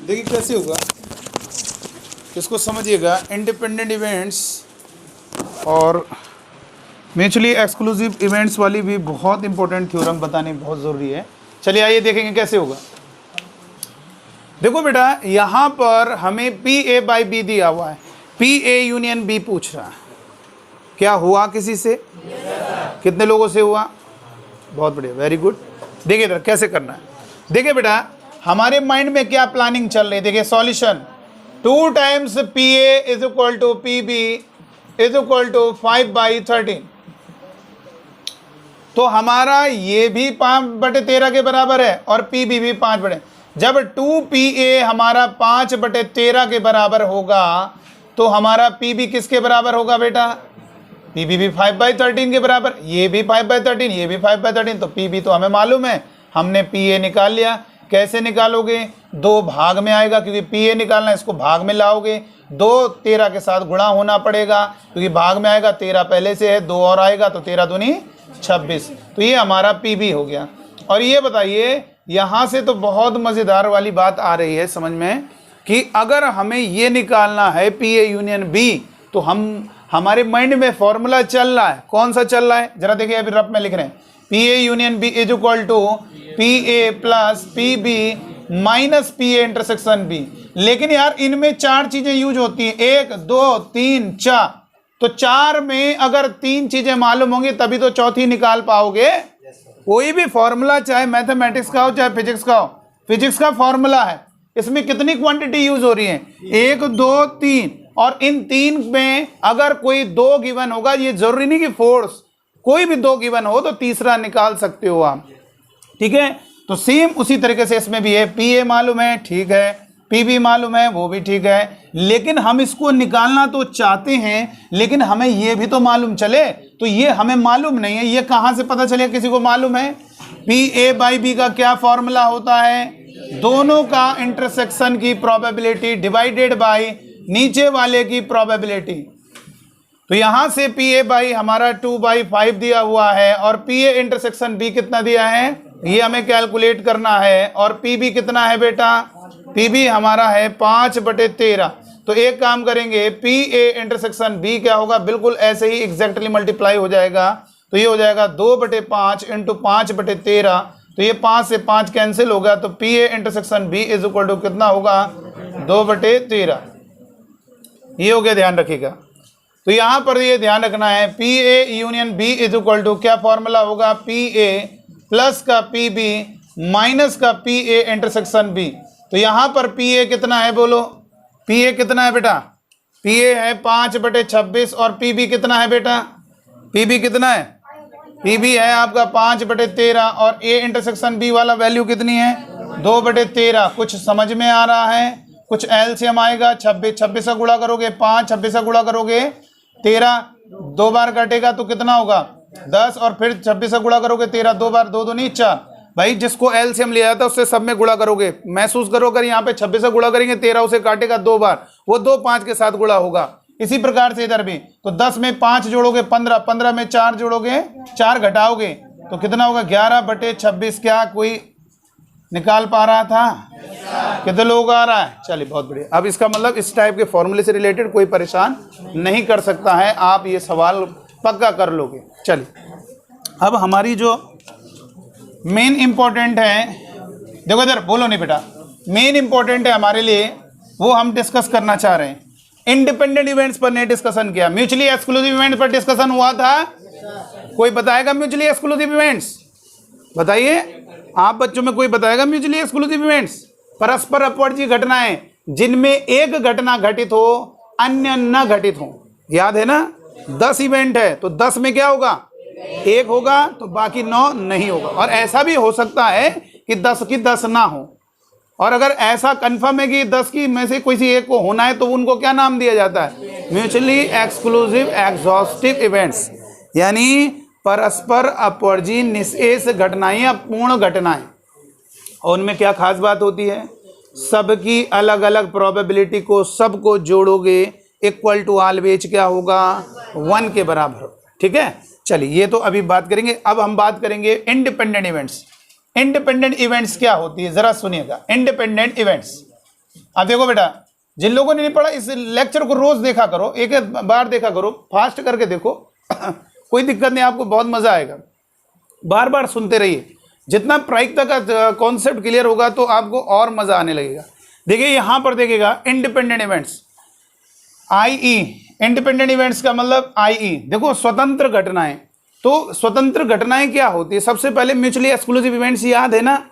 देखिए कैसे होगा, इसको समझिएगा। इंडिपेंडेंट इवेंट्स और म्यूचुअली एक्सक्लूसिव इवेंट्स वाली भी बहुत इंपॉर्टेंट थ्योरम बतानी बहुत ज़रूरी है। चलिए आइए देखेंगे कैसे होगा। देखो बेटा, यहाँ पर हमें पी ए बाई बी दिया हुआ है, पी ए यूनियन बी पूछ रहा है। क्या हुआ किसी से? कितने लोगों से हुआ? बहुत बढ़िया, वेरी गुड। देखिए इधर कैसे करना है। देखिए बेटा, हमारे माइंड में क्या प्लानिंग चल रही है। देखिए solution, 2 times P A is equal to P B is equal to 5/13। तो हमारा ये भी 5/13 के बराबर है और पी बी भी 5/, जब 2PA हमारा 5/13 के बराबर होगा तो हमारा PB किसके बराबर होगा बेटा? PB भी 5/13 के बराबर, ये भी 5/13, ये भी 5/13। तो PB तो हमें मालूम है, हमने PA निकाल लिया। कैसे निकालोगे? 2 भाग में आएगा, क्योंकि PA निकालना है, इसको भाग में लाओगे। 2 13 के साथ गुणा होना पड़ेगा, क्योंकि भाग में आएगा, 13 पहले से है, 2 और आएगा तो 13 दूनी 26। तो ये हमारा PB हो गया। और ये बताइए, यहाँ से तो बहुत मज़ेदार वाली बात आ रही है समझ में कि अगर हमें ये निकालना है PA यूनियन B, तो हमारे माइंड में फॉर्मूला चल रहा है। कौन सा चल रहा है? जरा देखिए, अभी रफ में लिख रहे हैं, PA union B is equal to PA plus PB minus PA intersection B। लेकिन यार इनमें 4 चीज़ें यूज होती हैं, 1 2 3 4। तो 4 में अगर 3 चीज़ें मालूम होंगी तभी तो चौथी निकाल पाओगे। कोई भी फॉर्मूला, चाहे मैथमेटिक्स का हो चाहे फिजिक्स का हो, फिजिक्स का फॉर्मूला है, इसमें कितनी क्वांटिटी यूज हो रही है? 1 2 3। और इन 3 में अगर कोई 2 गिवन होगा, ये जरूरी नहीं कि फोर्स, कोई भी 2 गिवन हो तो तीसरा निकाल सकते हो आप। ठीक है, तो सेम उसी तरीके से इसमें भी है। PA मालूम है, ठीक है, PB मालूम है, वो भी ठीक है, लेकिन हम इसको निकालना तो चाहते हैं, लेकिन हमें ये भी तो मालूम चले। तो ये हमें मालूम नहीं है, ये कहाँ से पता चले? किसी को मालूम है? PA बाई B का क्या फॉर्मूला होता है? दोनों का इंटरसेक्शन की प्रोबेबिलिटी डिवाइडेड बाई नीचे वाले की प्रोबेबिलिटी। तो यहाँ से PA बाई हमारा 2/5 दिया हुआ है, और PA इंटरसेक्शन B कितना दिया है ये हमें कैलकुलेट करना है। और PB कितना है बेटा? PB हमारा है 5/13। तो एक काम करेंगे, PA इंटरसेक्शन B क्या होगा? बिल्कुल ऐसे ही एग्जैक्टली मल्टीप्लाई हो जाएगा। तो ये हो जाएगा 2/5 इंटू 5/13। तो ये 5 से 5 कैंसिल होगा, तो PA intersection B is equal to कितना होगा? 2/13। ये हो गया, ध्यान रखिएगा। तो यहाँ पर ये ध्यान रखना है, PA union B is equal to क्या फॉर्मूला होगा? PA प्लस का PB माइनस का PA इंटरसेक्शन B। तो यहाँ पर PA कितना है बोलो? PA कितना है बेटा? PA है 5/26 और PB कितना है बेटा? PB कितना है? PB है आपका 5/13 और A इंटरसेक्शन B वाला वैल्यू कितनी है? 2/13। कुछ समझ में आ रहा है? कुछ एलसीएम आएगा, 26 का गुणा करोगे 5, 26 का गुणा करोगे 13, 2 बार कटेगा तो कितना होगा? 10, और फिर 26 का गुणा करोगे 13, 2 बार 2 दूनी 4। भाई जिसको एलसीएम लिया था उससे सब में गुणा करोगे। महसूस करो, अगर यहाँ पे 26 का गुणा करेंगे 13 उसे काटेगा 2 बार, वो 2 5 के साथ गुणा होगा। इसी प्रकार से इधर भी, तो 10 में 5 जोड़ोगे 15, 15 में 4 जोड़ोगे 4 घटाओगे तो कितना होगा? 11/26। क्या कोई निकाल पा रहा था? कितने लोग आ रहा है? चलिए बहुत बढ़िया। अब इसका मतलब इस टाइप के फॉर्मूले से रिलेटेड कोई परेशान नहीं कर सकता है, आप ये सवाल पक्का कर लोगे। चलिए अब हमारी जो मेन इंपॉर्टेंट है, देखो इधर बोलो नहीं बेटा, मेन इंपॉर्टेंट है हमारे लिए, वो हम डिस्कस करना चाह रहे हैं। इंडिपेंडेंट इवेंट्स पर नहीं डिस्कशन किया, म्यूचुअली एक्सक्लूसिव इवेंट्स पर डिस्कशन हुआ था। कोई बताएगा म्यूचुअली एक्सक्लूसिव इवेंट्स? बताइए, आप बच्चों में कोई बताएगा म्यूचुअली एक्सक्लूसिव इवेंट्स? परस्पर अपवर्ती घटनाएं जिनमें एक घटना घटित हो अन्य न घटित हो। याद है ना? 10 इवेंट है तो 10 में क्या होगा? 1 होगा, तो बाकी 9 नहीं होगा। और ऐसा भी हो सकता है कि 10 की 10 ना हो, और अगर ऐसा कंफर्म है कि 10 की में से किसी एक को होना है तो उनको क्या नाम दिया जाता है? म्यूचुअली एक्सक्लूसिव एग्जॉस्टिव इवेंट्स, यानी परस्पर अपवर्जी निशेष घटनाएं या पूर्ण घटनाएं। और उनमें क्या खास बात होती है? सबकी अलग अलग प्रोबेबिलिटी को सबको जोड़ोगे इक्वल टू ऑलवेज क्या होगा? 1 के बराबर। ठीक है, चलिए ये तो अभी बात करेंगे। अब हम बात करेंगे इंडिपेंडेंट इवेंट्स। इंडिपेंडेंट इवेंट्स क्या होती है, जरा सुनिएगा। इंडिपेंडेंट इवेंट्स अब देखो बेटा, जिन लोगों ने नहीं पढ़ा इस लेक्चर को रोज देखा करो, एक एक बार देखा करो, फास्ट करके देखो कोई दिक्कत नहीं, आपको बहुत मजा आएगा, बार बार सुनते रहिए। जितना प्रायिकता का कॉन्सेप्ट क्लियर होगा तो आपको और मजा आने लगेगा। देखिए यहां पर देखिएगा independent events, IE, independent events का मतलब आईई, देखो स्वतंत्र घटनाएं। तो स्वतंत्र घटनाएं क्या होती है? सबसे पहले म्यूचुअली एक्सक्लूसिव इवेंट्स याद है ना,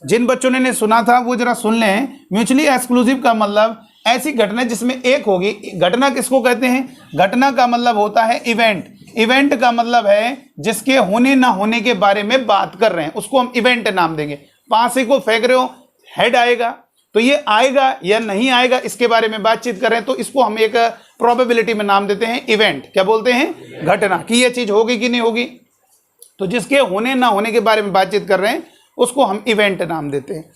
जिन बच्चों ने सुना था वो जरा सुन लें। म्यूचुअली एक्सक्लूसिव का मतलब ऐसी घटना जिसमें एक होगी। घटना किसको कहते हैं? घटना का मतलब होता है इवेंट। इवेंट का मतलब है जिसके होने ना होने के बारे में बात कर रहे हैं, उसको हम इवेंट नाम देंगे। पासे को फेंक रहे हो, हेड आएगा, तो ये आएगा या नहीं आएगा इसके बारे में बातचीत करें तो इसको हम एक प्रोबेबिलिटी में नाम देते हैं इवेंट। क्या बोलते हैं? घटना, कि ये चीज होगी कि नहीं होगी। तो जिसके होने ना होने के बारे में बातचीत कर रहे हैं उसको हम इवेंट नाम देते हैं।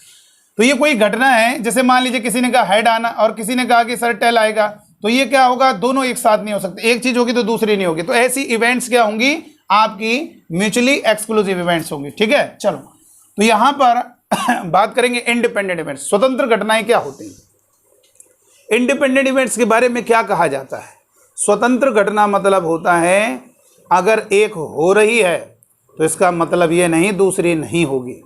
तो ये कोई घटना है, जैसे मान लीजिए किसी ने कहा हेड आना और किसी ने कहा कि सर टेल आएगा, तो ये क्या होगा? दोनों एक साथ नहीं हो सकते, एक चीज होगी तो दूसरी नहीं होगी। तो ऐसी इवेंट्स क्या होंगी? आपकी म्यूचुअली एक्सक्लूसिव इवेंट्स होंगी। ठीक है, चलो तो यहां पर बात करेंगे इंडिपेंडेंट इवेंट्स। स्वतंत्र घटनाएं क्या होती हैं? इंडिपेंडेंट इवेंट्स के बारे में क्या कहा जाता है? स्वतंत्र घटना मतलब होता है अगर एक हो रही है तो इसका मतलब ये नहीं दूसरी नहीं होगी।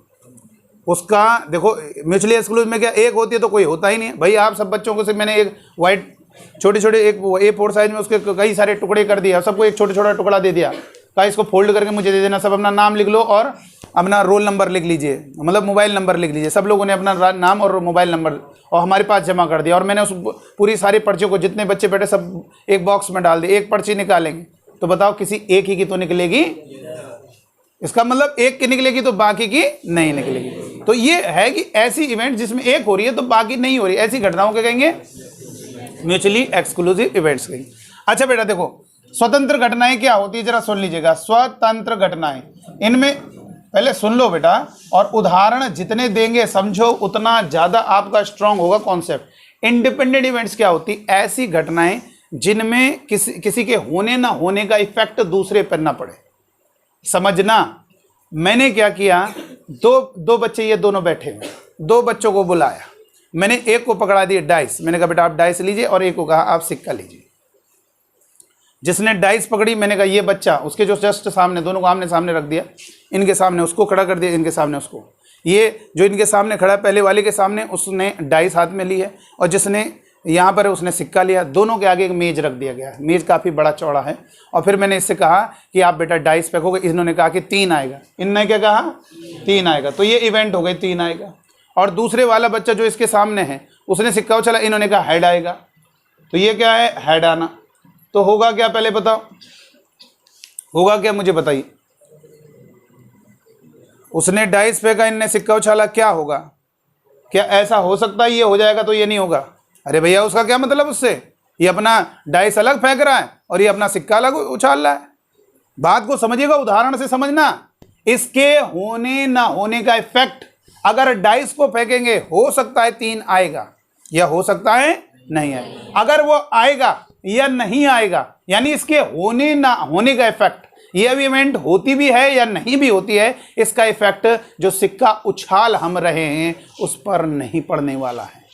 उसका देखो म्यूचुअली एक्सक्लूसिव में क्या एक होती है तो कोई होता ही नहीं है। भाई आप सब बच्चों को से मैंने एक वाइट छोटे छोटे एक A4 साइज में उसके कई सारे टुकड़े कर दिया, सबको एक छोटा छोटा टुकड़ा दे दिया, कहा इसको फोल्ड करके मुझे दे देना, सब अपना नाम लिख लो और अपना रोल नंबर लिख लीजिए, मतलब मोबाइल नंबर लिख लीजिए। सब लोगों ने अपना नाम और मोबाइल नंबर और हमारे पास जमा कर दिया और मैंने उस पूरी सारी पर्चियों को जितने बच्चे बैठे सब एक बॉक्स में डाल दिए। एक पर्ची निकालेंगे तो बताओ किसी एक ही की तो निकलेगी, इसका मतलब एक की निकलेगी तो बाकी की नहीं निकलेगी। तो ये है कि ऐसी इवेंट जिसमें एक हो रही है तो बाकी नहीं हो रही, ऐसी घटनाओं को कहेंगे म्यूचुअली एक्सक्लूसिव इवेंट्स कहेंगे। अच्छा बेटा देखो स्वतंत्र घटनाएं क्या होती है जरा सुन लीजिएगा। स्वतंत्र घटनाएं, इनमें पहले सुन लो बेटा और उदाहरण जितने देंगे समझो उतना ज्यादा आपका स्ट्रांग होगा कॉन्सेप्ट। इंडिपेंडेंट इवेंट्स क्या होती? ऐसी घटनाएं जिनमें किसी के होने ना होने का इफेक्ट दूसरे पर ना पड़े। समझना, मैंने क्या किया, दो बच्चे ये दोनों बैठे हैं, दो बच्चों को बुलाया, मैंने एक को पकड़ा दिया डाइस, मैंने कहा बेटा आप डाइस लीजिए और एक को कहा आप सिक्का लीजिए। जिसने डाइस पकड़ी मैंने कहा ये बच्चा, उसके जो जस्ट सामने, दोनों को आमने सामने रख दिया, इनके सामने उसको खड़ा कर दिया, इनके सामने उसको। ये जो इनके सामने खड़ा है पहले वाले के सामने उसने डाइस हाथ में ली है और जिसने यहाँ पर उसने सिक्का लिया। दोनों के आगे एक मेज रख दिया गया है, मेज काफ़ी बड़ा चौड़ा है। और फिर मैंने इससे कहा कि आप बेटा डाइस फेंकोगे, इन्होंने कहा कि 3 आएगा, इनने क्या कहा 3 आएगा, तो ये इवेंट हो गई 3 आएगा। और दूसरे वाला बच्चा जो इसके सामने है उसने सिक्का उछाला, इन्होंने कहा हेड आएगा, तो ये क्या है हेड आना। तो होगा क्या पहले बताओ, होगा क्या मुझे बताइए। उसने डाइस फेंका, इनने सिक्का उछाला, क्या होगा? क्या ऐसा हो सकता है ये हो जाएगा तो ये नहीं होगा? अरे भैया उसका क्या मतलब उससे, ये अपना डाइस अलग फेंक रहा है और ये अपना सिक्का अलग उछाल रहा है। बात को समझिएगा, उदाहरण से समझना। इसके होने ना होने का इफेक्ट, अगर डाइस को फेंकेंगे हो सकता है 3 आएगा या हो सकता है नहीं आएगा। अगर वो आएगा या नहीं आएगा यानी इसके होने ना होने का इफेक्ट, ये भी इवेंट होती भी है या नहीं भी होती है, इसका इफेक्ट जो सिक्का उछाल हम रहे हैं उस पर नहीं पड़ने वाला है।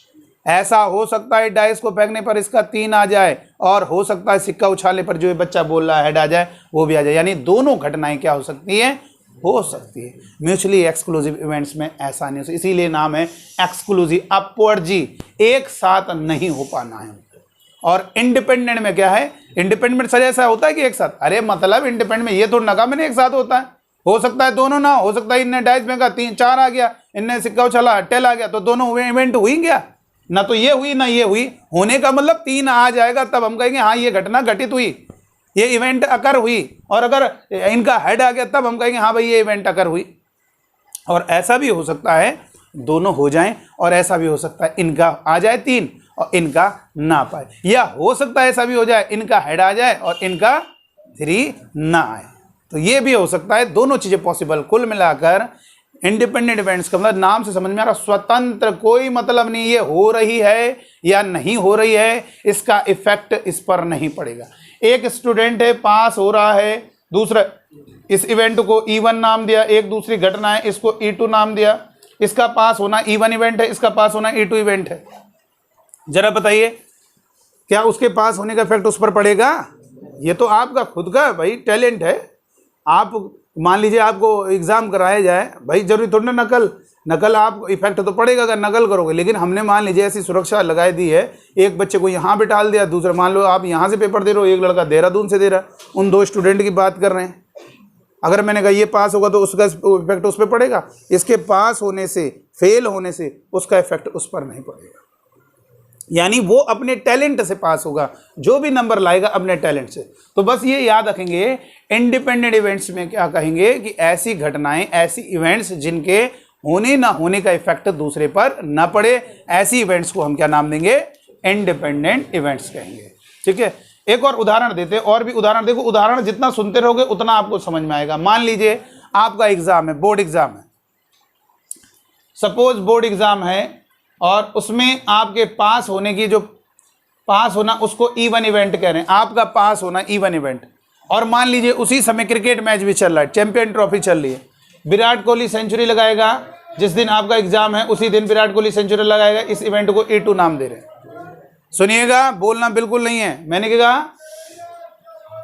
ऐसा हो सकता है डाइस को फेंकने पर इसका 3 आ जाए और हो सकता है सिक्का उछालने पर जो ये बच्चा बोल रहा है हेड आ जाए वो भी आ जाए। यानी दोनों घटनाएं क्या हो सकती है? हो सकती है। म्यूचुअली एक्सक्लूसिव इवेंट्स में ऐसा नहीं हो सकता, इसीलिए नाम है एक्सक्लूसिव। अपवर्ड जी, एक साथ नहीं हो पाना है। और इंडिपेंडेंट में क्या है? इंडिपेंडेंट सर ऐसा होता है कि एक साथ, अरे मतलब इंडिपेंडेंट में ये थोड़ा नका मैंने एक साथ होता है, हो सकता है दोनों ना, हो सकता है इनने डाइस फेंका 3-4 आ गया, इनने सिक्का उछाला टेल आ गया, तो दोनों इवेंट हुई क्या? ना तो ये हुई ना ये हुई। होने का मतलब 3 आ जाएगा तब हम कहेंगे हाँ ये घटना घटित हुई, ये इवेंट अकर हुई। और अगर इनका हेड आ गया तब हम कहेंगे हाँ भाई ये इवेंट अकर हुई। और ऐसा भी हो सकता है दोनों हो जाएं और ऐसा भी हो सकता है इनका आ जाए 3 और इनका ना पाए, या हो सकता है ऐसा भी हो जाए इनका हेड आ जाए और इनका 3 ना आए। तो ये भी हो सकता है, दोनों चीजें पॉसिबल। कुल मिलाकर इंडिपेंडेंट इवेंट्स का मतलब नाम से समझ में आ रहा, स्वतंत्र, कोई मतलब नहीं ये हो रही है या नहीं हो रही है, इसका इफेक्ट इस पर नहीं पड़ेगा। एक स्टूडेंट है पास हो रहा है, दूसरा इस इवेंट को E1 नाम दिया, एक दूसरी घटना है इसको E2 नाम दिया। इसका पास होना E1 इवेंट है, इसका पास होना E2 इवेंट है। जरा बताइए, क्या उसके पास होने का इफेक्ट उस पर पड़ेगा? ये तो आपका खुद का भाई टैलेंट है। आप मान लीजिए आपको एग्जाम कराया जाए, भाई जरूरी थोड़ी ना नकल आप इफेक्ट तो पड़ेगा अगर नकल करोगे, लेकिन हमने मान लीजिए ऐसी सुरक्षा लगाई दी है, एक बच्चे को यहाँ बिठाल दिया, दूसरा मान लो आप यहाँ से पेपर दे रहे हो, एक लड़का देहरादून से दे रहा है, उन दो स्टूडेंट की बात कर रहे हैं। अगर मैंने कहा ये पास होगा तो उसका इफेक्ट उस पर पड़ेगा, इसके पास होने से फेल होने से उसका इफेक्ट उस पर नहीं पड़ेगा। यानी वो अपने टैलेंट से पास होगा, जो भी नंबर लाएगा अपने टैलेंट से। तो बस ये याद रखेंगे, इंडिपेंडेंट इवेंट्स में क्या कहेंगे कि ऐसी घटनाएं, ऐसी इवेंट्स जिनके होने ना होने का इफेक्ट दूसरे पर ना पड़े, ऐसी इवेंट्स को हम क्या नाम देंगे? इंडिपेंडेंट इवेंट्स कहेंगे। ठीक है, एक और उदाहरण देते हैं, और भी उदाहरण देखो, उदाहरण जितना सुनते रहोगे उतना आपको समझ में आएगा। मान लीजिए आपका एग्जाम है, बोर्ड एग्जाम है, सपोज बोर्ड एग्जाम है, और उसमें आपके पास होने की, जो पास होना उसको इवन इवेंट कह रहे हैं, आपका पास होना इवन इवेंट। और मान लीजिए उसी समय क्रिकेट मैच भी चल रहा है, चैंपियन ट्रॉफी चल रही है, विराट कोहली सेंचुरी लगाएगा, जिस दिन आपका एग्जाम है उसी दिन विराट कोहली सेंचुरी लगाएगा, इस इवेंट को E2 नाम दे रहे हैं। सुनिएगा, बोलना बिल्कुल नहीं है। मैंने क्या कहा,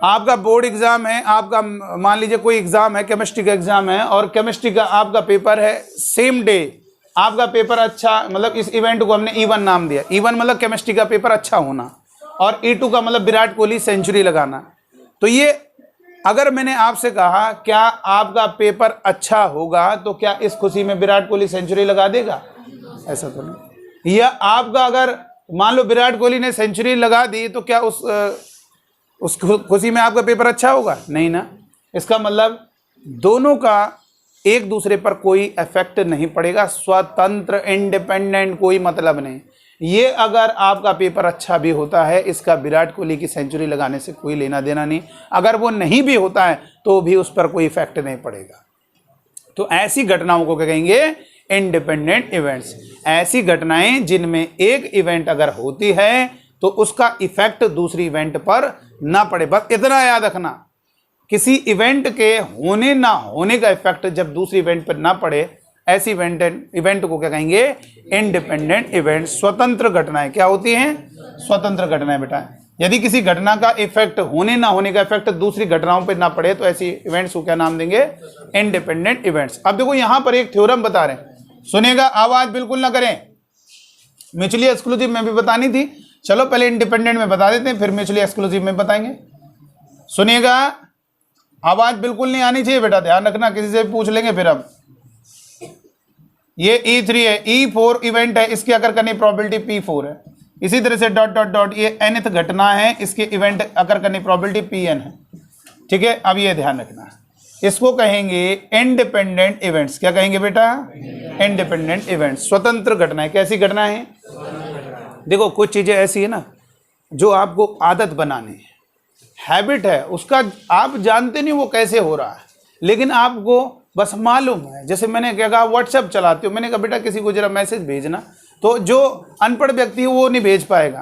आपका बोर्ड एग्जाम है, आपका मान लीजिए कोई एग्जाम है, केमिस्ट्री का एग्जाम है, और केमिस्ट्री का आपका पेपर है सेम डे, आपका पेपर अच्छा, मतलब इस इवेंट को हमने E1 नाम दिया। E1 मतलब केमिस्ट्री का पेपर अच्छा होना, और E2 का मतलब विराट कोहली सेंचुरी लगाना। तो ये अगर मैंने आपसे कहा क्या आपका पेपर अच्छा होगा, तो क्या इस खुशी में विराट कोहली सेंचुरी लगा देगा? ऐसा तो नहीं। या आपका अगर मान लो विराट कोहली ने सेंचुरी लगा दी, तो क्या उस खुशी में आपका पेपर अच्छा होगा? नहीं ना। इसका मतलब दोनों का एक दूसरे पर कोई इफेक्ट नहीं पड़ेगा, स्वतंत्र इंडिपेंडेंट, कोई मतलब नहीं। ये अगर आपका पेपर अच्छा भी होता है, इसका विराट कोहली की सेंचुरी लगाने से कोई लेना देना नहीं। अगर वो नहीं भी होता है तो भी उस पर कोई इफेक्ट नहीं पड़ेगा। तो ऐसी घटनाओं को क्या कहेंगे? Independent events. ऐसी घटनाएं जिनमें एक इवेंट अगर होती है तो उसका इफेक्ट दूसरी इवेंट पर ना पड़े। बस इतना याद रखना, किसी इवेंट के होने ना होने का इफेक्ट जब दूसरी इवेंट पर ना पड़े, ऐसी इवेंट को क्या कहेंगे? Independent event. स्वतंत्र घटनाएं क्या होती हैं? स्वतंत्र घटनाएं बेटा। यदि किसी घटना का इफेक्ट, होने ना होने का इफेक्ट दूसरी घटनाओं पर ना पड़े, तो ऐसी इवेंट्स को क्या नाम देंगे? Independent events. अब देखो यहां पर एक थ्योरम बता रहे हैं, सुनिएगा, आवाज बिल्कुल ना करें। म्यूचुअली एक्सक्लूसिव में भी बतानी थी, चलो पहले इंडिपेंडेंट में बता देते हैं, फिर म्यूचुअली एक्सक्लूसिव में बताएंगे। सुनिएगा, आवाज बिल्कुल नहीं आनी चाहिए बेटा, ध्यान रखना, किसी से पूछ लेंगे फिर। अब ये E3 है, E4 इवेंट है, इसकी अकर करने प्रोबेबिलिटी P4 है। इसी तरह से डॉट डॉट डॉट, ये nth घटना है, इसके इवेंट अकर करने प्रोबेबिलिटी Pn है। ठीक है, अब ये ध्यान रखना, इसको कहेंगे इंडिपेंडेंट इवेंट्स। क्या कहेंगे बेटा? इंडिपेंडेंट इवेंट्स, स्वतंत्र घटनाएं। कैसी घटनाएं हैं? देखो कुछ चीजें ऐसी है ना जो आपको आदत बनानी है, हैबिट है, उसका आप जानते नहीं वो कैसे हो रहा है, लेकिन आपको बस मालूम है। जैसे मैंने क्या कहा, व्हाट्सएप चलाते हो, मैंने कहा बेटा किसी को जरा मैसेज भेजना, तो जो अनपढ़ व्यक्ति है वो नहीं भेज पाएगा।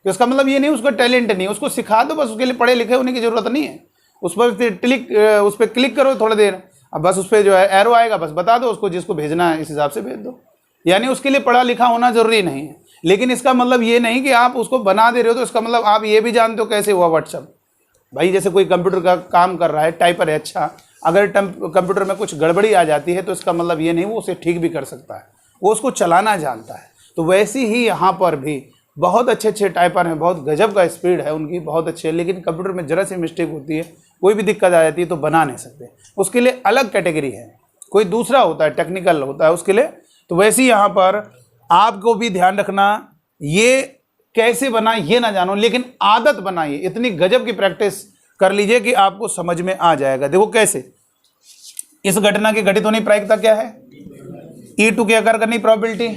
तो इसका मतलब ये नहीं उसका टैलेंट नहीं, उसको सिखा दो, बस उसके लिए पढ़े लिखे होने की जरूरत नहीं है। उस पर क्लिक करो थोड़ी देर, अब बस उस पर जो है एरो आएगा, बस बता दो उसको, जिसको भेजना है इस हिसाब से भेज दो। यानी उसके लिए पढ़ा लिखा होना जरूरी नहीं है, लेकिन इसका मतलब ये नहीं कि आप उसको बना दे रहे हो तो इसका मतलब आप ये भी जानते हो कैसे हुआ व्हाट्सएप। भाई जैसे कोई कंप्यूटर का काम कर रहा है, टाइपर है, अच्छा, अगर कंप्यूटर में कुछ गड़बड़ी आ जाती है तो इसका मतलब ये नहीं वो उसे ठीक भी कर सकता है, वो उसको चलाना जानता है। तो वैसे ही यहाँ पर भी बहुत अच्छे अच्छे टाइपर हैं, बहुत गजब का स्पीड है उनकी, बहुत अच्छे है, लेकिन कंप्यूटर में जरा सी मिस्टेक होती है, कोई भी दिक्कत आ जाती है तो बना नहीं सकते, उसके लिए अलग कैटेगरी है, कोई दूसरा होता है, टेक्निकल होता है उसके लिए। तो वैसे ही यहाँ पर आपको भी ध्यान रखना, ये कैसे बना ये ना जानो, लेकिन आदत बनाइए, इतनी गजब की प्रैक्टिस कर लीजिए कि आपको समझ में आ जाएगा। देखो कैसे, इस घटना के घटित होने की प्रायिकता क्या है? E2 की अकर करने की प्रोबेबिलिटी,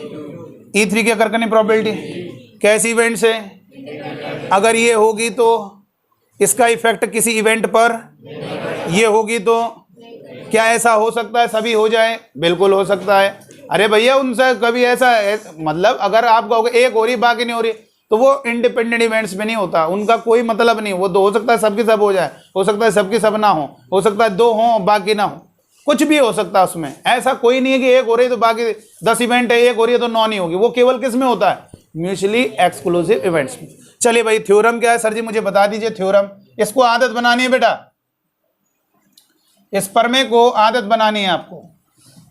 E3 की अकर करने की प्रोबेबिलिटी। कैसी इवेंट से? अगर ये होगी तो इसका इफेक्ट किसी इवेंट पर, ये होगी तो क्या ऐसा हो सकता है सभी हो जाए? बिल्कुल हो सकता है। अरे भैया उनसे कभी ऐसा मतलब अगर आप कहोगे एक हो रही बाकी नहीं हो रही, तो वो इंडिपेंडेंट इवेंट्स में नहीं होता, उनका कोई मतलब नहीं। वो तो हो सकता है सबकी सब हो जाए, हो सकता है सबकी सब ना हो सकता है 2 हो बाकी ना हो, कुछ भी हो सकता है उसमें। ऐसा कोई नहीं है कि एक हो रही है तो बाकी 10 इवेंट है, एक हो रही है तो 9 नहीं होगी। वो केवल किस में होता है? म्यूचुअली एक्सक्लूसिव इवेंट्स में। चलिए भाई थ्योरम क्या है सर जी, मुझे बता दीजिए थ्योरम। इसको आदत बनानी है बेटा, इस प्रमेय को आदत बनानी है आपको।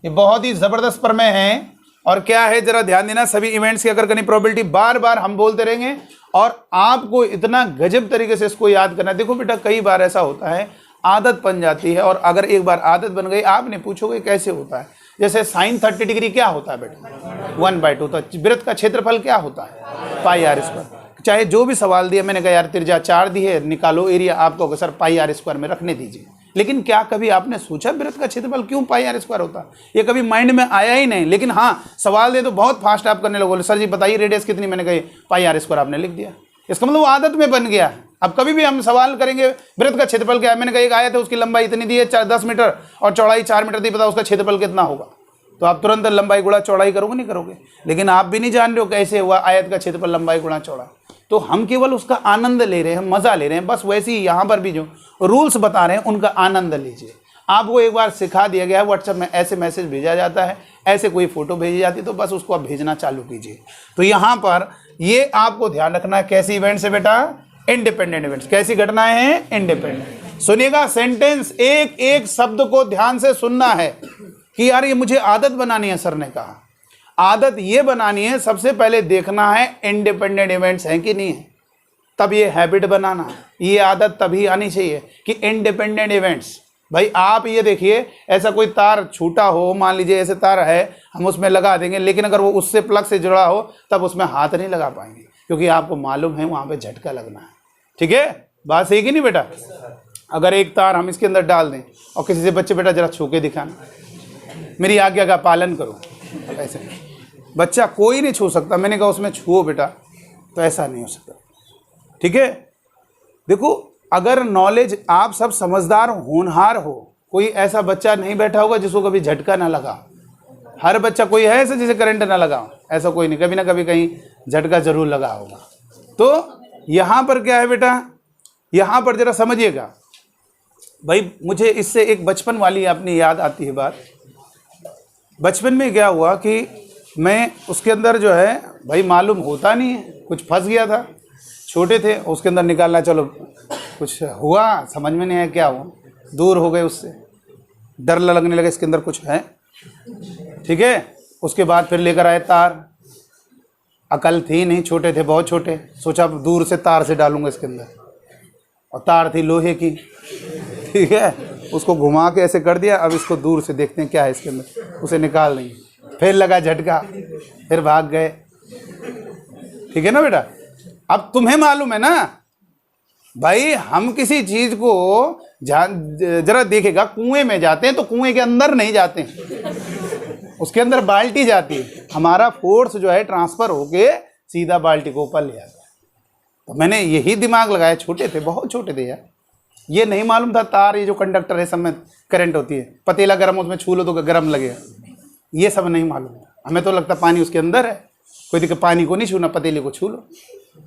ये बहुत ही जबरदस्त प्रमेय है। और क्या है जरा ध्यान देना, सभी इवेंट्स की अगर करनी प्रोबेबिलिटी बार बार हम बोलते रहेंगे और आपको इतना गजब तरीके से इसको याद करना है। देखो बेटा कई बार ऐसा होता है आदत बन जाती है, और अगर एक बार आदत बन गई आपने पूछोगे कैसे होता है। जैसे साइन 30 डिग्री क्या होता है बेटा 1/2। तो वृत्त का क्षेत्रफल क्या होता है पाई आर स्क्वायर। चाहे जो भी सवाल दिया, मैंने कहा यार त्रिज्या 4 दी है, निकालो एरिया, आपको सर पाई आर स्क्वायर में रखने दीजिए। लेकिन क्या कभी आपने सोचा वृत्त का क्षेत्रफल क्यों पाई आर स्क्वायर होता है? ये कभी माइंड में आया ही नहीं। लेकिन हाँ सवाल दे तो बहुत फास्ट आप करने लगोगे, सर जी बताइए रेडियस कितनी, मैंने कही पाई आर स्क्वायर, आपने लिख दिया। इसका मतलब वो आदत में बन गया है। अब कभी भी हम सवाल करेंगे वृत्त का क्षेत्रफल क्या है, मैंने कहा एक आयत है उसकी लंबाई इतनी दी है 10 मीटर और चौड़ाई 4 मीटर दी, बताओ उसका क्षेत्रफल कितना होगा। तो आप तुरंत लंबाई गुणा चौड़ाई करोगे, नहीं करोगे। लेकिन आप भी नहीं जान रहे हो कैसे हुआ आयत का क्षेत्रफल लंबाई गुणा चौड़ा। तो हम केवल उसका आनंद ले रहे हैं, मजा ले रहे हैं। बस वैसे ही यहाँ पर भी जो रूल्स बता रहे हैं उनका आनंद लीजिए। आपको एक बार सिखा दिया गया है, व्हाट्सएप में ऐसे मैसेज भेजा जाता है, ऐसे कोई फोटो भेजी जाती है, तो बस उसको आप भेजना चालू कीजिए। तो यहाँ पर ये आपको ध्यान रखना है कैसी इवेंट्स है बेटा, इंडिपेंडेंट इवेंट्स। कैसी घटनाएं हैं, इंडिपेंडेंट। सुनिएगा सेंटेंस, एक एक शब्द को ध्यान से सुनना है कि यार ये मुझे आदत बनानी है। सर ने कहा आदत ये बनानी है, सबसे पहले देखना है इंडिपेंडेंट इवेंट्स हैं कि नहीं है, तब ये हैबिट बनाना। ये आदत तभी आनी चाहिए कि इंडिपेंडेंट इवेंट्स। भाई आप ये देखिए, ऐसा कोई तार छूटा हो, मान लीजिए ऐसे तार है, हम उसमें लगा देंगे, लेकिन अगर वो उससे प्लग से जुड़ा हो तब उसमें हाथ नहीं लगा पाएंगे, क्योंकि आपको मालूम है वहाँ पे झटका लगना है। ठीक है, बात सही कि नहीं बेटा। अगर एक तार हम इसके अंदर डाल दें और किसी से बच्चे बेटा जरा छू के दिखाना, मेरी आज्ञा का पालन करो, ऐसे बच्चा कोई नहीं छू सकता। मैंने कहा उसमें छुओ बेटा, तो ऐसा नहीं हो सकता। ठीक है, देखो अगर नॉलेज, आप सब समझदार होनहार हो, कोई ऐसा बच्चा नहीं बैठा होगा जिसको कभी झटका ना लगा। हर बच्चा कोई है ऐसा जिसे करंट ना लगा, ऐसा कोई नहीं, कभी ना कभी कहीं झटका जरूर लगा होगा। तो यहाँ पर क्या है बेटा, यहाँ पर जरा समझिएगा भाई। मुझे इससे एक बचपन वाली अपनी याद आती है बात। बचपन में क्या हुआ कि मैं उसके अंदर जो है भाई मालूम होता नहीं है, कुछ फंस गया था, छोटे थे, उसके अंदर निकालना, चलो कुछ हुआ, समझ में नहीं आया क्या हुआ, दूर हो गए उससे, डर लगने लगा इसके अंदर कुछ है। ठीक है, उसके बाद फिर लेकर आए तार, अकल थी नहीं, छोटे थे, बहुत छोटे, सोचा दूर से तार से डालूंगा इसके अंदर, और तार थी लोहे की। ठीक है, उसको घुमा के ऐसे कर दिया, अब इसको दूर से देखते हैं क्या है इसके अंदर, उसे निकाल देंगे। फिर लगा झटका, फिर भाग गए। ठीक है ना बेटा। अब तुम्हें मालूम है ना भाई, हम किसी चीज को जरा देखेगा, कुएं में जाते हैं तो कुएं के अंदर नहीं जाते हैं, उसके अंदर बाल्टी जाती है, हमारा फोर्स जो है ट्रांसफर होके सीधा बाल्टी को ऊपर ले आता है। तो मैंने यही दिमाग लगाया, छोटे थे, बहुत छोटे थे यार, ये नहीं मालूम था तार, ये जो कंडक्टर है सब में करंट होती है, पतीला गर्म, उसमें छू लो तो गर्म लगेगा, ये सब नहीं मालूम था। हमें तो लगता पानी उसके अंदर है, कोई दिक्कत, पानी को नहीं छूना, पतीले को छू लो,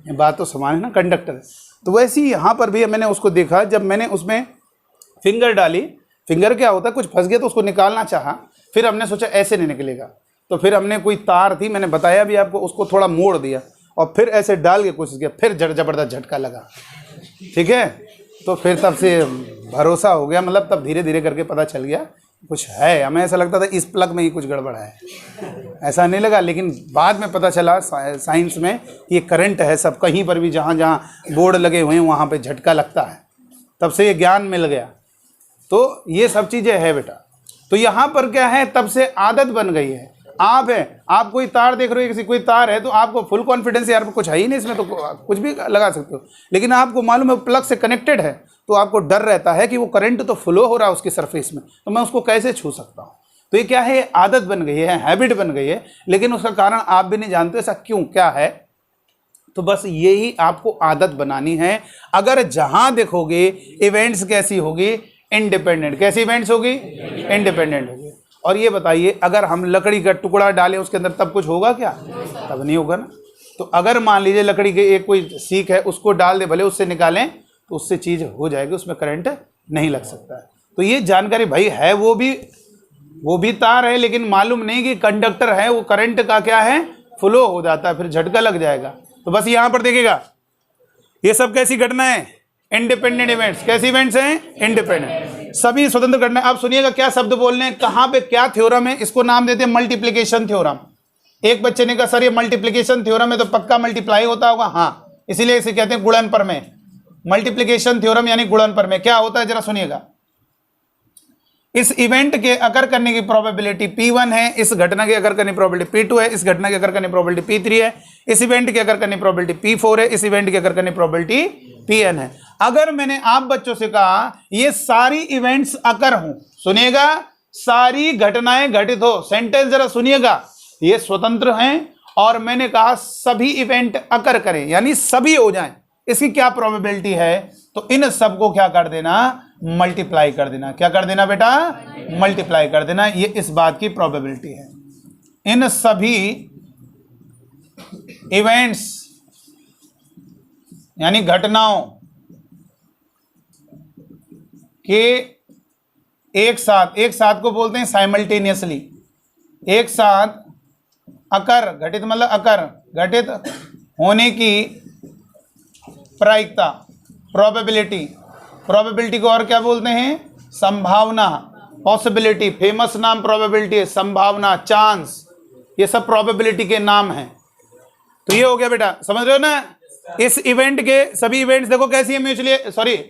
ये बात तो समान है ना, कंडक्टर है। तो वैसे ही यहाँ पर भी मैंने उसको देखा, जब मैंने उसमें फिंगर डाली, फिंगर क्या होता है, कुछ फंस गया तो उसको निकालना चाहा, फिर हमने सोचा ऐसे नहीं निकलेगा, तो फिर हमने कोई तार थी, मैंने बताया भी आपको, उसको थोड़ा मोड़ दिया और फिर ऐसे डाल के कोशिश किया, फिर जबरदस्त झटका लगा। ठीक है, तो फिर तब से भरोसा हो गया, मतलब तब धीरे धीरे करके पता चल गया कुछ है। हमें ऐसा लगता था इस प्लग में ही कुछ गड़बड़ है, ऐसा नहीं लगा, लेकिन बाद में पता चला साइंस में ये करंट है, सब कहीं पर भी जहाँ जहाँ बोर्ड लगे हुए हैं वहाँ पे झटका लगता है, तब से ये ज्ञान मिल गया। तो ये सब चीज़ें हैं बेटा। तो यहाँ पर क्या है, तब से आदत बन गई है। आप है, आप कोई तार देख रहे हो, किसी कोई तार है, तो आपको फुल कॉन्फिडेंस यार कुछ है ही नहीं इसमें, तो कुछ भी लगा सकते हो, लेकिन आपको मालूम है प्लग से कनेक्टेड है, तो आपको डर रहता है कि वो करंट तो फ्लो हो रहा है उसकी सरफेस में, तो मैं उसको कैसे छू सकता हूँ। तो ये क्या है, आदत बन गई है, हैबिट बन गई है, लेकिन उसका कारण आप भी नहीं जानते ऐसा क्यों, क्या है। तो बस यही आपको आदत बनानी है। अगर जहाँ देखोगे इवेंट्स कैसी होगी, इंडिपेंडेंट। कैसी इवेंट्स होगी, इंडिपेंडेंट होगी। और ये बताइए, अगर हम लकड़ी का टुकड़ा डालें उसके अंदर, तब कुछ होगा क्या, तब नहीं होगा ना। तो अगर मान लीजिए लकड़ी के एक कोई सीख है, उसको डाल दे, भले उससे निकालें तो उससे चीज़ हो जाएगी, उसमें करंट नहीं लग सकता है। तो ये जानकारी भाई है, वो भी तार है, लेकिन मालूम नहीं कि कंडक्टर है, वो करंट का क्या है, फ्लो हो जाता है, फिर झटका लग जाएगा। तो बस यहां पर देखिएगा ये सब कैसी घटनाएं, इंडिपेंडेंट इवेंट्स। कैसी इवेंट्स हैं? इंडिपेंडेंट, सभी स्वतंत्र घटनाएं। आप सुनिएगा क्या शब्द बोलने हैं, कहां पे क्या थ्योरम है, इसको नाम देते हैं मल्टीप्लिकेशन थ्योरम। एक बच्चे ने कहा सर ये मल्टीप्लिकेशन थ्योरम है तो पक्का मल्टीप्लाई होता होगा। हाँ, इसीलिए इसे कहते हैं गुणन प्रमेय। मल्टीप्लिकेशन थ्योरम यानी गुणन प्रमेय। क्या होता है जरा सुनिएगा, इस इवेंट के अकर करने की प्रोबेबिलिटी P1 है, इस घटना के अकर करने की प्रोबेबिलिटी P2 है, इस घटना के अकर करने की प्रोबेबिलिटी P3 है, इस इवेंट के अकर करने की प्रोबेबिलिटी P4 है, इस इवेंट के अकर करने की प्रोबेबिलिटी Pn है। अगर मैंने आप बच्चों से कहा ये सारी इवेंट्स अकर हों, सुनिएगा, सारी घटनाएं घटित हो, सेंटेंस जरा सुनिएगा, ये स्वतंत्र हैं, और मैंने कहा सभी इवेंट अकर करें यानी सभी हो जाएं, इसकी क्या प्रोबेबिलिटी है? तो इन सबको क्या कर देना? मल्टीप्लाई कर देना। क्या कर देना बेटा? मल्टीप्लाई कर देना। ये इस बात की प्रोबेबिलिटी है। इन सभी इवेंट्स यानी घटनाओं के एक साथ को बोलते हैं साइमल्टेनियसली, एक साथ अकर, घटित मतलब अकर, घटित होने की प्रायिकता, प्रोबेबिलिटी को और क्या बोलते हैं? संभावना, पॉसिबिलिटी, फेमस नाम प्रोबेबिलिटी है, संभावना, चांस, ये सब प्रोबेबिलिटी के नाम हैं। तो ये हो गया बेटा, समझ रहे हो ना? इस इवेंट के सभी इवेंट्स देखो कैसी है,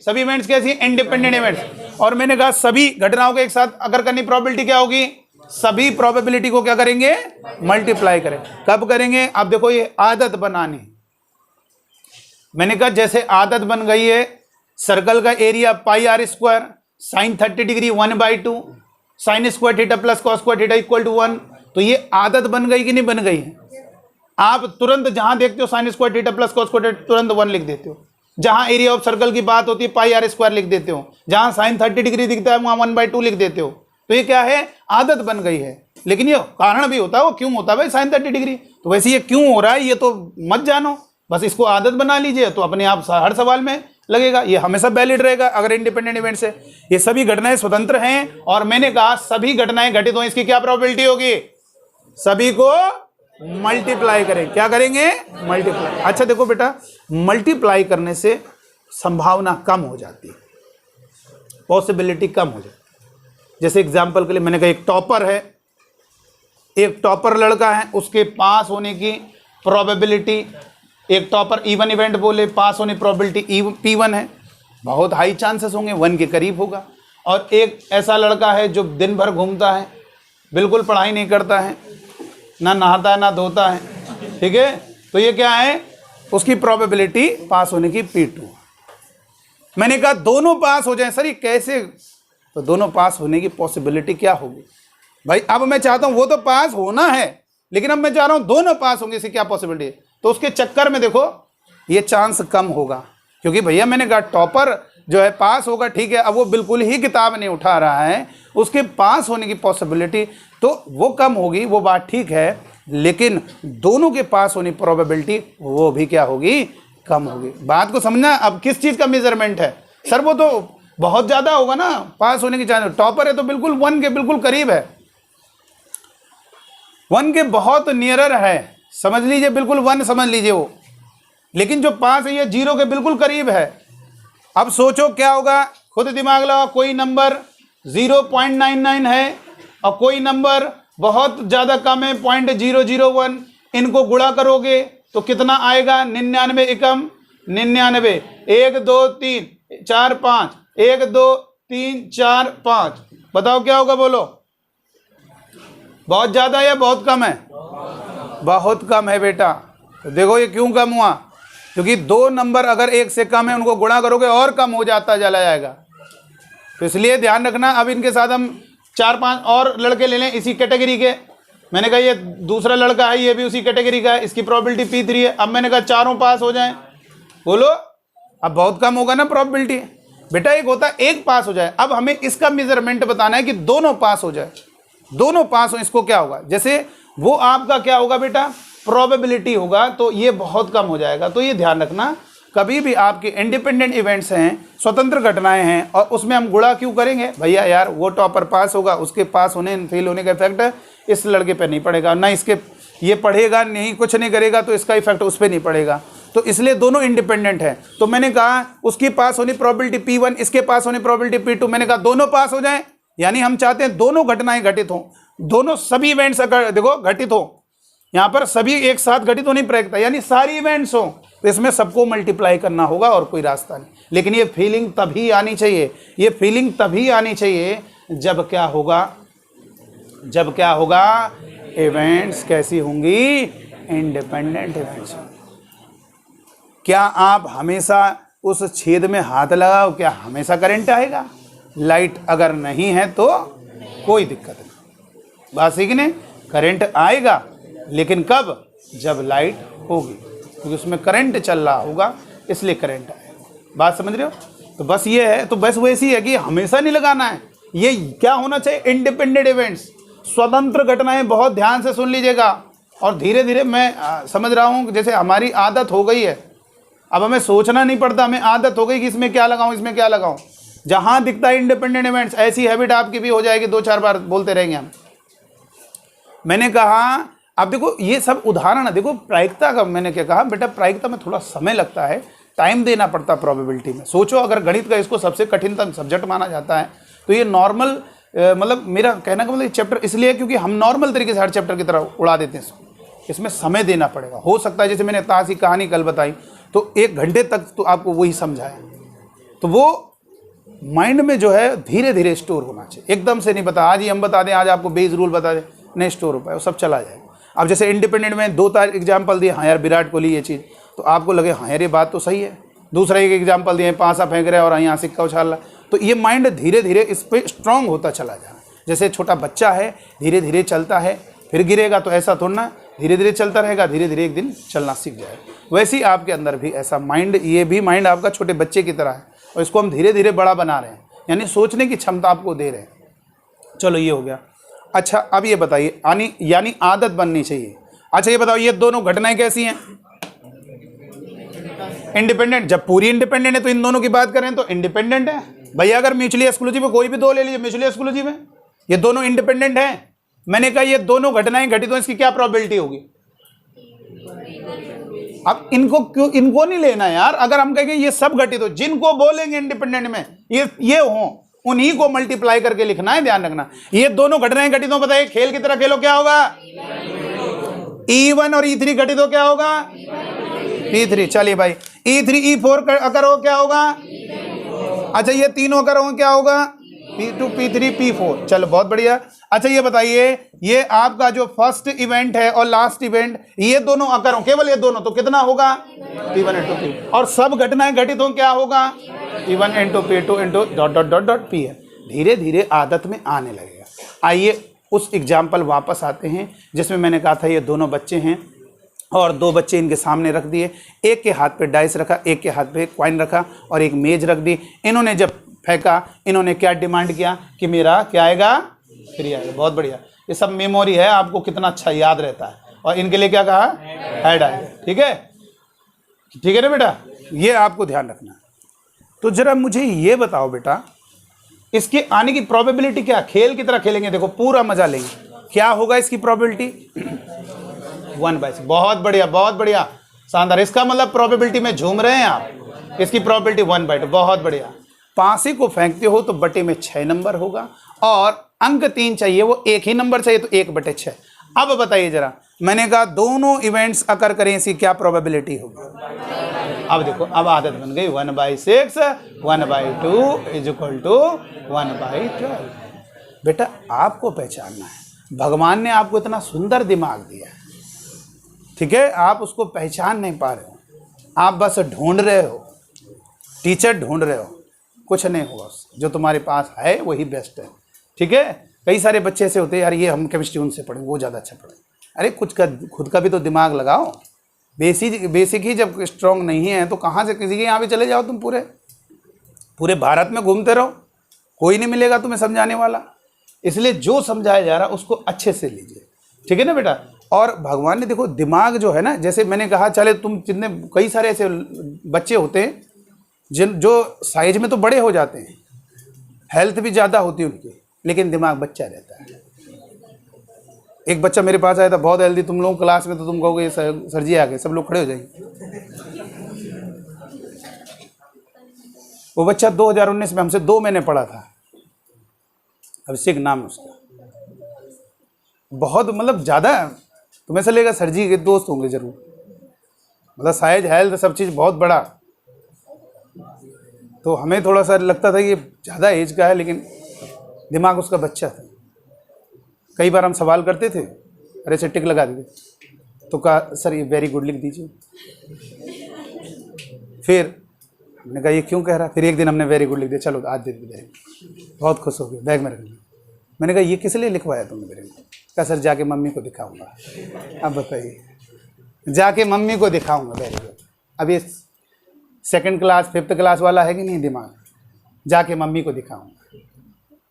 सभी इवेंट्स कैसी है? Independent events. और मैंने कहा सभी घटनाओं के एक साथ अगर करनी प्रोबेबिलिटी क्या होगी? सभी प्रोबेबिलिटी को क्या करेंगे? मल्टीप्लाई करें। कब करेंगे? अब देखो ये आदत बनानी, मैंने कहा जैसे आदत बन गई है, सर्कल का area pi r square, sine 30 degree 1/2, sine square theta plus cos square theta equal to 1। तो ये आदत बन गई कि नहीं बन गई है? आप तुरंत जहां देखते हो sign square theta plus cos square तुरंत 1 लिख देते हो, जहां एरिया ऑफ सर्कल की बात होती है पाई आर स्क्वायर लिख देते हो, जहां साइन 30 डिग्री दिखता है वहां 1/2 लिख देते हो। तो ये क्या है? आदत बन गई है। लेकिन ये कारण भी होता है, वो क्यों होता है भाई साइन 30 डिग्री? तो वैसे ये क्यों हो रहा है ये तो मत जानो, बस इसको आदत बना लीजिए तो अपने आप हर सवाल में लगेगा, ये हमेशा वैलिड रहेगा अगर इंडिपेंडेंट इवेंट से। ये सभी घटनाएं स्वतंत्र हैं, और मैंने कहा सभी घटनाएं घटित हो, इसकी क्या प्रोबेबिलिटी होगी? सभी को मल्टीप्लाई करें। क्या करेंगे? मल्टीप्लाई। अच्छा देखो बेटा, मल्टीप्लाई करने से संभावना कम हो जाती है, पॉसिबिलिटी कम हो जाती है। जैसे एग्जाम्पल के लिए मैंने कहा एक टॉपर है, एक टॉपर लड़का है, उसके पास होने की प्रोबेबिलिटी, एक टॉपर इवन इवेंट बोले, पास होने प्रोबेबिलिटी P1 है, बहुत हाई चांसेस होंगे, 1 के करीब होगा। और एक ऐसा लड़का है जो दिन भर घूमता है, बिल्कुल पढ़ाई नहीं करता है, ना नहाता है ना धोता है, ठीक है, तो ये क्या है? उसकी प्रोबेबिलिटी पास होने की P2। मैंने कहा दोनों पास हो जाएं। सर ये कैसे? तो दोनों पास होने की पॉसिबिलिटी क्या होगी भाई? अब मैं चाहता हूं वो तो पास होना है, लेकिन अब मैं चाह रहा हूं दोनों पास होंगे, इसकी क्या पॉसिबिलिटी है? तो उसके चक्कर में देखो ये चांस कम होगा, क्योंकि भैया मैंने कहा टॉपर जो है पास होगा, ठीक है, अब वो बिल्कुल ही किताब नहीं उठा रहा है, उसके पास होने की पॉसिबिलिटी तो वो कम होगी, वो बात ठीक है, लेकिन दोनों के पास होने की प्रोबेबिलिटी वो भी क्या होगी? कम होगी। बात को समझना। अब किस चीज़ का मेजरमेंट है? सर वो तो बहुत ज़्यादा होगा ना पास होने की चांस, टॉपर है तो बिल्कुल 1 के बिल्कुल करीब है, 1 के बहुत नियरर है, समझ लीजिए, बिल्कुल 1 समझ लीजिए वो। लेकिन जो पास है ये 0 के बिल्कुल करीब है। अब सोचो क्या होगा, खुद दिमाग लगाओ। कोई नंबर 0.99 है और कोई नंबर बहुत ज़्यादा कम है 0.001, इनको गुणा करोगे तो कितना आएगा? 99 एकम 99, 1 2 3 4 5, 1 2 3 4 5, बताओ क्या होगा? बोलो। बहुत ज़्यादा या बहुत कम है? बहुत कम है बेटा। तो देखो ये क्यों कम हुआ? क्योंकि 2 नंबर अगर 1 से कम है उनको गुणा करोगे और कम हो जाता चला जाएगा। तो इसलिए ध्यान रखना। अब इनके साथ हम 4-5 और लड़के ले लें इसी कैटेगरी के। मैंने कहा ये दूसरा लड़का है, ये भी उसी कैटेगरी का है, इसकी प्रोबेबिलिटी P3 है। अब मैंने कहा चारों पास हो जाएं, बोलो। अब बहुत कम होगा ना प्रोबेबिलिटी बेटा, एक होता है एक पास हो जाए। अब हमें इसका मेजरमेंट बताना है कि दोनों पास हो जाए, दोनों पास हो, इसको क्या होगा? जैसे वो आपका क्या होगा बेटा? प्रोबेबिलिटी होगा, तो ये बहुत कम हो जाएगा। तो ये ध्यान रखना, कभी भी आपके इंडिपेंडेंट इवेंट्स हैं, स्वतंत्र घटनाएं हैं, और उसमें हम गुणा क्यों करेंगे? भैया यार वो टॉपर पास होगा, उसके पास होने फेल होने का इफेक्ट इस लड़के पे नहीं पड़ेगा, ना इसके ये पढ़ेगा नहीं, कुछ नहीं करेगा तो इसका इफेक्ट उस पर नहीं पड़ेगा। तो इसलिए दोनों इंडिपेंडेंट है। तो मैंने कहा उसकी पास होने प्रोबेबिलिटी P1, इसके पास होने प्रोबेबिलिटी P2। मैंने कहा दोनों पास हो जाएं, यानी हम चाहते हैं दोनों घटनाएं घटित हों, दोनों सभी इवेंट्स अगर देखो घटित हो, यहाँ पर सभी एक साथ घटित होने प्रयत्न, यानी सारी इवेंट्स हो, तो इसमें सबको मल्टीप्लाई करना होगा और कोई रास्ता नहीं। लेकिन ये फीलिंग तभी आनी चाहिए, ये फीलिंग तभी आनी चाहिए जब क्या होगा, जब क्या होगा, इवेंट्स कैसी होंगी, इंडिपेंडेंट इवेंट्स। क्या आप हमेशा उस छेद में हाथ लगाओ, क्या हमेशा करंट आएगा? लाइट अगर नहीं है तो कोई दिक्कत नहीं, बात ठीक नहीं, करंट आएगा, लेकिन कब? जब लाइट होगी, क्योंकि उसमें करंट चल रहा होगा, इसलिए करंट आएगा। बात समझ रहे हो? तो बस ये है, तो बस वैसी है कि हमेशा नहीं लगाना है। ये क्या होना चाहिए? इंडिपेंडेंट इवेंट्स, स्वतंत्र घटनाएं। बहुत ध्यान से सुन लीजिएगा। और धीरे धीरे मैं समझ रहा हूँ, जैसे हमारी आदत हो गई है, अब हमें सोचना नहीं पड़ता, हमें आदत हो गई कि इसमें क्या लगाऊं, इसमें क्या लगाऊं। जहां दिखता है इंडिपेंडेंट इवेंट्स, ऐसी हैबिट आपकी भी हो जाएगी, 2-4 बार बोलते रहेंगे हम। मैंने कहा अब देखो ये सब उदाहरण है, देखो प्रायिकता का मैंने क्या कहा, बेटा प्रायिकता में थोड़ा समय लगता है, टाइम देना पड़ता है प्रोबेबिलिटी में। सोचो अगर गणित का इसको सबसे कठिनतम सब्जेक्ट माना जाता है, तो ये नॉर्मल मतलब मेरा कहना का मतलब चैप्टर इसलिए क्योंकि हम नॉर्मल तरीके से हर चैप्टर की तरह उड़ा देते हैं इसको। इसमें समय देना पड़ेगा। हो सकता है जैसे मैंने ताश की कहानी कल बताई, तो 1 घंटे तक तो आपको वही समझाया, तो वो माइंड में जो है धीरे धीरे स्टोर होना चाहिए। एकदम से नहीं बता, आज ही हम बता दें, आज आपको बेस रूल बता दें, नहीं स्टोर हो पाए, वो सब चला जाएगा। अब जैसे इंडिपेंडेंट में 2 एग्जाम्पल दिए, हाँ यार विराट कोहली ये चीज़, तो आपको लगे हाँ यार ये बात तो सही है। दूसरा एक एग्जाम्पल दिए, पासा फेंक रहे और यहाँ सिक्का उछाल रहा, तो ये माइंड धीरे धीरे इस पर स्ट्रांग होता चला जाए। जैसे छोटा बच्चा है, धीरे धीरे चलता है, फिर गिरेगा, तो ऐसा थोड़ा ना, धीरे धीरे चलता रहेगा, धीरे धीरे एक दिन चलना सीख जाएगा। वैसे ही आपके अंदर भी ऐसा माइंड, ये भी माइंड आपका छोटे बच्चे की तरह है, और इसको हम धीरे धीरे बड़ा बना रहे हैं, यानी सोचने की क्षमता आपको दे रहे हैं। चलो ये हो गया। अच्छा अब ये बताइए, यानी आदत बननी चाहिए। अच्छा ये बताओ, ये दोनों घटनाएं कैसी हैं? इंडिपेंडेंट। जब पूरी इंडिपेंडेंट है तो इन दोनों की बात करें तो इंडिपेंडेंट है भैया। अगर म्यूचुअली एक्सक्लूसिव है, कोई भी 2 ले लीजिए, म्यूचुअली एक्सक्लूसिव है, ये दोनों इंडिपेंडेंट है। मैंने कहा ये दोनों घटनाएं घटित हो, इसकी क्या प्रोबेबिलिटी होगी? अब इनको क्यों, इनको नहीं लेना यार। अगर हम कहेंगे ये सब घटित हो, जिनको बोलेंगे इंडिपेंडेंट में ये हो, उन्हीं को मल्टीप्लाई करके लिखना है, ध्यान रखना। ये दोनों घटनाएं घटित हो, बताइए खेल की तरह खेलो, क्या होगा? E1 और E3 घटित हो, क्या होगा? P3। चलिए भाई, E3 E4 अगर हो क्या होगा? अच्छा ये तीनों अगर हो क्या होगा? P2 P3 P4। चलो बहुत बढ़िया। अच्छा ये बताइए, ये आपका जो फर्स्ट इवेंट है और लास्ट इवेंट, ये दोनों अगर हो, केवल ये दोनों, तो कितना होगा? P1 into P। और सब घटनाएं घटित हो क्या होगा? P1 into P2 into dot dot dot dot P है। धीरे धीरे आदत में आने लगेगा। आइए उस एग्जाम्पल वापस आते हैं जिसमें मैंने कहा था ये दोनों बच्चे हैं और 2 बच्चे इनके सामने रख दिए, एक के हाथ पे डाइस रखा, एक के हाथ पे कॉइन रखा और एक मेज रख दी। इन्होंने जब फेंका, इन्होंने क्या डिमांड किया कि मेरा क्या आएगा? 3 आएगा। बहुत बढ़िया, ये सब मेमोरी है, आपको कितना अच्छा याद रहता है। और इनके लिए क्या कहा? हेड आएगा। ठीक है, ठीक है ना बेटा, ये आपको ध्यान रखना है। तो जरा मुझे ये बताओ बेटा, इसके आने की प्रोबेबिलिटी क्या? खेल की तरह खेलेंगे, देखो पूरा मजा लेंगे। क्या होगा इसकी प्रोबेबिलिटी? 1/6। बहुत बढ़िया, बहुत बढ़िया, शानदार। इसका मतलब प्रोबेबिलिटी में झूम रहे हैं आप। इसकी प्रोबेबिलिटी 1/2। बहुत बढ़िया। पासे को फेंकते हो तो बटे में 6 नंबर होगा, और अंक 3 चाहिए, वो एक ही नंबर चाहिए, तो 1/6। अब बताइए जरा, मैंने कहा दोनों इवेंट्स अकर करें, इसकी क्या प्रोबेबिलिटी होगी? अब देखो, अब आदत बन गई। 1/6 1/2 इज इक्वल टू 1/12। बेटा आपको पहचानना है, भगवान ने आपको इतना सुंदर दिमाग दिया है, ठीक है, आप उसको पहचान नहीं पा रहे हो, आप बस ढूंढ रहे हो, टीचर ढूंढ रहे हो, कुछ नहीं होगा। जो तुम्हारे पास है वही बेस्ट है, ठीक है। कई सारे बच्चे ऐसे होते हैं, यार ये हम केमिस्ट्री उनसे पढ़ें, वो ज़्यादा अच्छा पढ़े। अरे कुछ का खुद का भी तो दिमाग लगाओ। बेसिक ही जब स्ट्रॉन्ग नहीं है तो कहाँ से किसी के यहाँ भी चले जाओ, तुम पूरे भारत में घूमते रहो, कोई नहीं मिलेगा तुम्हें समझाने वाला। इसलिए जो समझाया जा रहा है उसको अच्छे से लीजिए, ठीक है ना बेटा। और भगवान ने देखो दिमाग जो है ना, जैसे मैंने कहा, चले तुम जितने कई सारे ऐसे बच्चे होते हैं जो साइज में तो बड़े हो जाते हैं, हेल्थ भी ज़्यादा होती है उनकी, लेकिन दिमाग बच्चा रहता है। एक बच्चा मेरे पास आया था बहुत हेल्दी, तुम लोग क्लास में तो तुम कहोगे ये सर जी आ गए, सब लोग खड़े हो जाएंगे। वो बच्चा 2019 में हमसे 2 महीने पढ़ा था, अभिषेक नाम है उसका। बहुत मतलब ज़्यादा तुम्हें ऐसा लगेगा सर जी के दोस्त होंगे जरूर, मतलब साइज हेल्थ सब चीज़ बहुत बड़ा। तो हमें थोड़ा सा लगता था कि ज़्यादा एज का है, लेकिन दिमाग उसका बच्चा था। कई बार हम सवाल करते थे, अरे से टिक लगा दीजिए, तो कहा सर ये वेरी गुड लिख दीजिए। फिर हमने कहा ये क्यों कह रहा, फिर एक दिन हमने वेरी गुड लिख दिया, चलो आज दे दीजिए, बहुत खुश हो गए, बैग में रख लिया। मैंने कहा ये किस लिए लिखवाया तुमने मेरे को? कहा सर जाके मम्मी को दिखाऊंगा। अब बताइए, जाके मम्मी को दिखाऊंगा, वेरी गुड। अब ये 2nd क्लास 5th क्लास वाला है कि नहीं दिमाग, जाके मम्मी को दिखाऊंगा।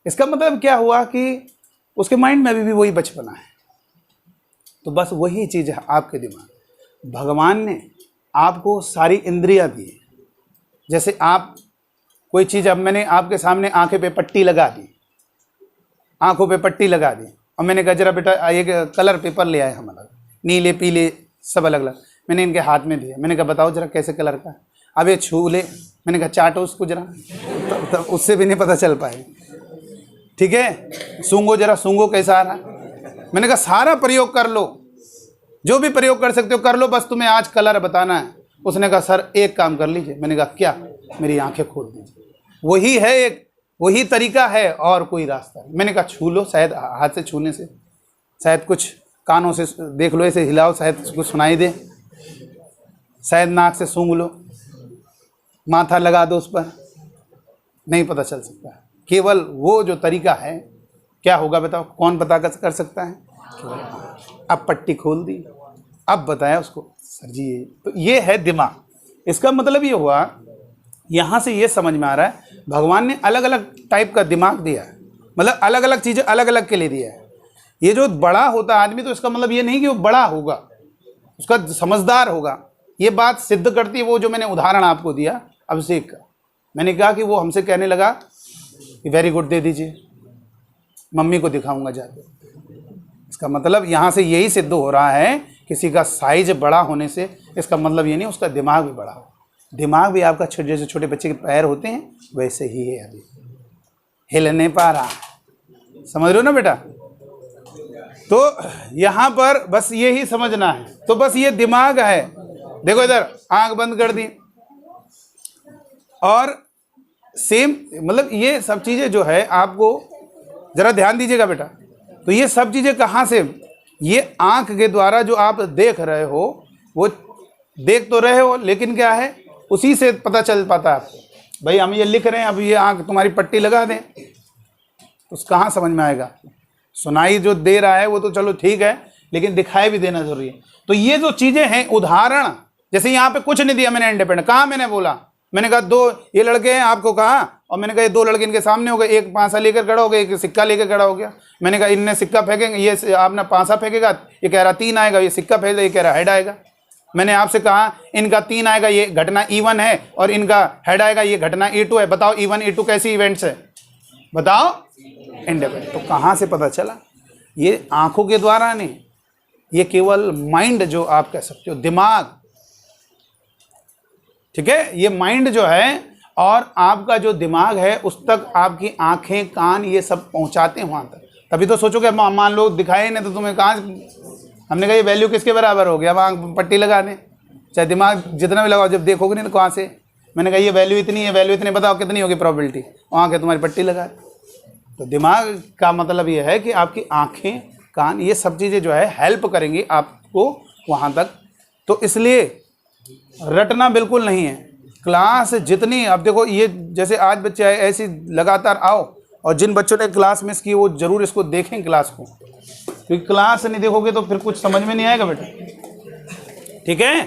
इसका मतलब क्या हुआ कि उसके माइंड में अभी भी वही बचपना है। तो बस वही चीज़ है आपके दिमाग। भगवान ने आपको सारी इंद्रियां दी। जैसे आप कोई चीज़, अब मैंने आपके सामने आंखें पे पट्टी लगा दी, आंखों पे पट्टी लगा दी, और मैंने कहा जरा बेटा एक कलर पेपर ले आए हम अलग, नीले पीले सब अलग अलग, मैंने इनके हाथ में दिया। मैंने कहा बताओ जरा कैसे कलर का। अब ये छू ले, मैंने कहा चाटो उसको जरा, तब उससे भी नहीं पता चल पाए। ठीक है, सूंघो जरा, सूंघो कैसा आ रहा। मैंने कहा सारा प्रयोग कर लो, जो भी प्रयोग कर सकते हो कर लो, बस तुम्हें आज कलर बताना है। उसने कहा सर एक काम कर लीजिए। मैंने कहा क्या? मेरी आंखें खोल दीजिए। वही है, एक वही तरीका है और कोई रास्ता नहीं। मैंने कहा छू लो, शायद हाथ से छूने से शायद कुछ, कानों से देख लो, ऐसे हिलाओ शायद कुछ सुनाई दे, शायद नाक से सूंघ लो, माथा लगा दो उस पर, नहीं पता चल सकता। केवल वो जो तरीका है, क्या होगा बताओ, कौन पता कर सकता है? अब पट्टी खोल दी, अब बताया उसको सर जी ये तो ये है दिमाग। इसका मतलब ये हुआ, यहाँ से ये समझ में आ रहा है भगवान ने अलग अलग टाइप का दिमाग दिया है, मतलब अलग अलग चीज़ें अलग अलग के लिए दिया है। ये जो बड़ा होता है आदमी, तो इसका मतलब ये नहीं कि वो बड़ा होगा, उसका समझदार होगा। ये बात सिद्ध करती है वो जो मैंने उदाहरण आपको दिया अभिषेक का। मैंने कहा कि वो हमसे कहने लगा कि वेरी गुड दे दीजिए, मम्मी को दिखाऊंगा जाके। इसका मतलब यहाँ से यही सिद्ध हो रहा है, किसी का साइज बड़ा होने से इसका मतलब ये नहीं उसका दिमाग भी बड़ा हो। दिमाग भी आपका जैसे छोटे बच्चे के पैर होते हैं वैसे ही है, अभी हिल नहीं पा रहा, समझ रहे हो ना बेटा? तो यहाँ पर बस यही समझना है। तो बस ये दिमाग है। देखो इधर आंख बंद कर दी, और सेम मतलब ये सब चीज़ें जो है आपको ज़रा ध्यान दीजिएगा बेटा। तो ये सब चीज़ें कहाँ से, ये आंख के द्वारा जो आप देख रहे हो, वो देख तो रहे हो, लेकिन क्या है उसी से पता चल पाता है आपको। भाई हम ये लिख रहे हैं, अब ये आंख तुम्हारी पट्टी लगा दें तो कहाँ समझ में आएगा? सुनाई जो दे रहा है वो तो चलो ठीक है, लेकिन दिखाई भी देना जरूरी है। तो ये जो चीज़ें हैं, उदाहरण, जैसे यहाँ पे कुछ नहीं दिया मैंने इंडिपेंडेंट, कहाँ मैंने बोला, मैंने कहा 2 ये लड़के हैं, आपको कहा, और मैंने कहा ये 2 लड़के इनके सामने हो गए, एक पांसा लेकर खड़ा हो गया, एक सिक्का लेकर खड़ा हो गया। मैंने कहा इनने सिक्का फेंकेंगे, ये आपने पांसा फेंकेगा, ये कह रहा 3 आएगा, ये सिक्का फेंक, ये कह रहा हेड आएगा। मैंने आपसे कहा इनका 3 आएगा, ये घटना E1 है, और इनका हेड आएगा, ये घटना E2 है। बताओ E1 E2 कैसी इवेंट्स है? बताओ इंडिपेंडेंट। तो कहाँ से पता चला? ये आंखों के द्वारा नहीं, ये केवल माइंड जो आप कह सकते हो, दिमाग, ठीक है, ये माइंड जो है, और आपका जो दिमाग है उस तक आपकी आंखें कान ये सब पहुंचाते हैं वहां तक। तभी तो सोचोगे मान लो दिखाए नहीं तो तुम्हें कहाँ, हमने कहा ये वैल्यू किसके बराबर हो गया, अब आंख पट्टी लगा दें, चाहे दिमाग जितना भी लगाओ, जब देखोगे नहीं तो कहाँ से। मैंने कहा ये वैल्यू इतनी है, वैल्यू इतनी, बताओ कितनी होगी प्रोबेबिलिटी, आंखें तुम्हारी पट्टी लगा दे। तो दिमाग का मतलब ये है कि आपकी आंखें कान ये सब चीज़ें जो है हेल्प करेंगी आपको वहाँ तक। तो इसलिए रटना बिल्कुल नहीं है। क्लास जितनी, अब देखो ये जैसे आज बच्चे आए, ऐसी लगातार आओ, और जिन बच्चों ने क्लास मिस की वो जरूर इसको देखें क्लास को, क्योंकि क्लास नहीं देखोगे तो फिर कुछ समझ में नहीं आएगा बेटा, ठीक है?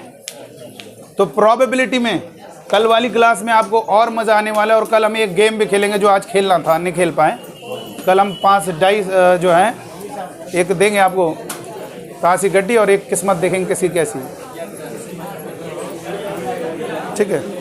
तो प्रोबेबिलिटी में कल वाली क्लास में आपको और मज़ा आने वाला है। और कल हम एक गेम भी खेलेंगे जो आज खेलना था, नहीं खेल पाए। कल हम 5 डाइस जो है एक देंगे आपको, ताशी गड्डी, और एक किस्मत देखेंगे किसी कैसी, ठीक है?